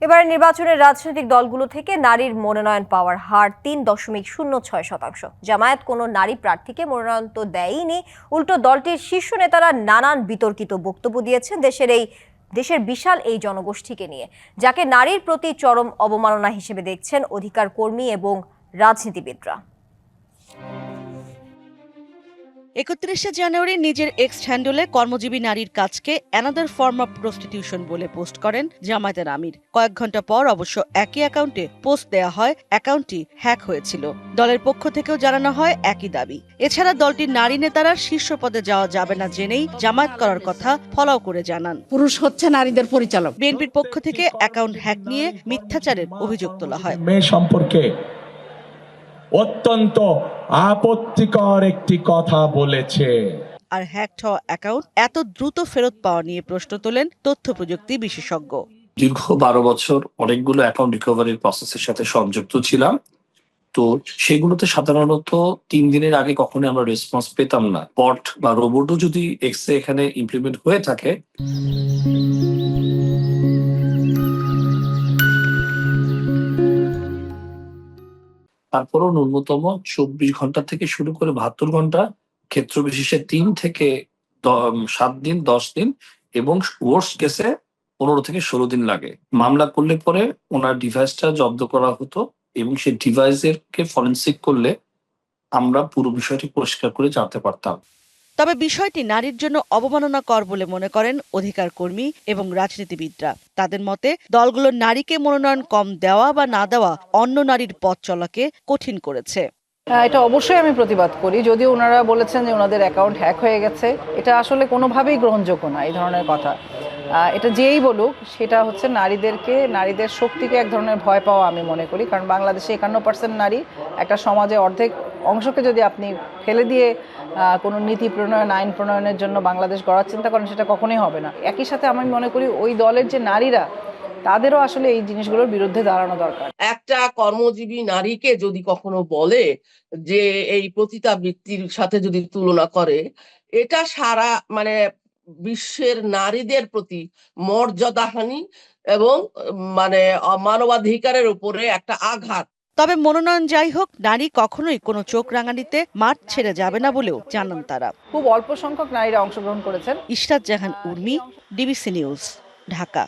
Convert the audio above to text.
এবার নির্বাচনের রাজনৈতিক দলগুলো থেকে নারীর মনোনয়ন পাওয়ার হার ৩.06%। জামায়াত কোনো নারী প্রার্থীকে মনোনয়ন তো দেয়নি, উল্টো দলটির শীর্ষ নেতারা নানান বিতর্কিত বক্তব্য দিয়েছেন দেশের বিশাল এই জনগোষ্ঠীকে নিয়ে, যাকে নারীর প্রতি চরম অবমাননা হিসেবে দেখছেন অধিকার কর্মী এবং রাজনীতিবিদরা। ৩১শে জানুয়ারি নিজের এক্স হ্যান্ডলে কর্মজীবী নারীর কাজকে অ্যানাদার ফর্ম অফ প্রস্টিটিউশন বলে পোস্ট করেন জামায়াতের আমির। কয়েক ঘন্টা পর অবশ্য একই অ্যাকাউন্টে পোস্ট দেয়া হয়, অ্যাকাউন্টটি হ্যাক হয়েছিল। দলের পক্ষ থেকেও জানানো হয় একই দাবি। এছাড়া দলটির নারী নেতারা শীর্ষ পদে যাওয়া যাবে না জেনেই জামায়াত করার কথা ফলাও করে জানান। পুরুষ হচ্ছে নারীদের পরিচালক। বিএনপির পক্ষ থেকে অ্যাকাউন্ট হ্যাক নিয়ে মিথ্যাচারের অভিযোগ তোলা হয়। মেয়ে সম্পর্কে অত্যন্ত আপত্তিকর একটি কথা বলেছে। আর হ্যাক হওয়া অ্যাকাউন্ট এত দ্রুত ফেরত পাওয়া নিয়ে প্রশ্ন তোলেন তথ্য প্রযুক্তি বিশেষজ্ঞ। দীর্ঘ 12 বছর অনেকগুলো অ্যাকাউন্ট রিকভারির প্রসেসের সাথে সংযুক্ত ছিলাম, তো সেগুলোতে সাধারণত 3 দিনের আগে কখনোই আমরা রেসপন্স পেতাম না। বট বা রোবটও যদি এক্সে এখানে ইমপ্লিমেন্ট হয়ে থাকে, তারপরও ন্যূনতম 24 ঘন্টা থেকে শুরু করে 72 ঘন্টা, ক্ষেত্র বিশেষে 3 থেকে 7 দিন, 10 দিন এবং ওয়ার্স্ট কেসে 15 থেকে 16 দিন লাগে। মামলা করলে পরে ওনার ডিভাইসটা জব্দ করা হতো এবং সেই ডিভাইসেরকে ফরেনসিক করলে আমরা পুরো বিষয়টি পরিষ্কার করে জানতে পারতাম। তবে বিষয়টি নারীর জন্য অবমাননাকর বলে মনে করেন অধিকার কর্মী এবং রাজনীতিবিদরা। তাদের মতে দলগুলোর নারীকে মনোনয়ন কম দেওয়া বা না দেওয়া অন্য নারীর পথ চলাকে কঠিন করেছে। এটা অবশ্যই আমি প্রতিবাদ করি, যদিও ওনারা বলেছেন যে ওনাদের অ্যাকাউন্ট হ্যাক হয়ে গেছে। এটা আসলে কোনোভাবেই গ্রহণযোগ্য না এই ধরনের কথা। এটা যেই বলুক, সেটা হচ্ছে নারীদের শক্তিকে এক ধরনের ভয় পাওয়া আমি মনে করি। কারণ বাংলাদেশে 51% নারী, একটা সমাজে অর্ধেক অংশকে যদি আপনি ফেলে দিয়ে কোনো নীতি প্রণয়ন, আইন প্রণয়নের জন্য বাংলাদেশ গড়ার চিন্তা করেন, সেটা কখনোই হবে না। একই সাথে আমি মনে করি ওই দলের যে নারীরা, তাদেরও আসলে এই জিনিসগুলোর বিরুদ্ধে দাঁড়ানো দরকার। একটা কর্মজীবী নারীকে যদি কখনো বলে যে এই পতিতাবৃত্তির সাথে যদি তুলনা করে, এটা সারা বিশ্বের নারীদের প্রতি মর্যাদাহানি এবং মানবাধিকারের উপরে একটা আঘাত। তবে মনোনয়ন যাই হোক, নারী কখনোই কোনো চোখ রাঙানিতে মাঠ ছেড়ে যাবে না বলেও জানান তারা। খুব অল্প সংখ্যক নারীরা অংশগ্রহণ করেছেন। ইশরাত জাহান উর্মি, ডিবিসি নিউজ, ঢাকা।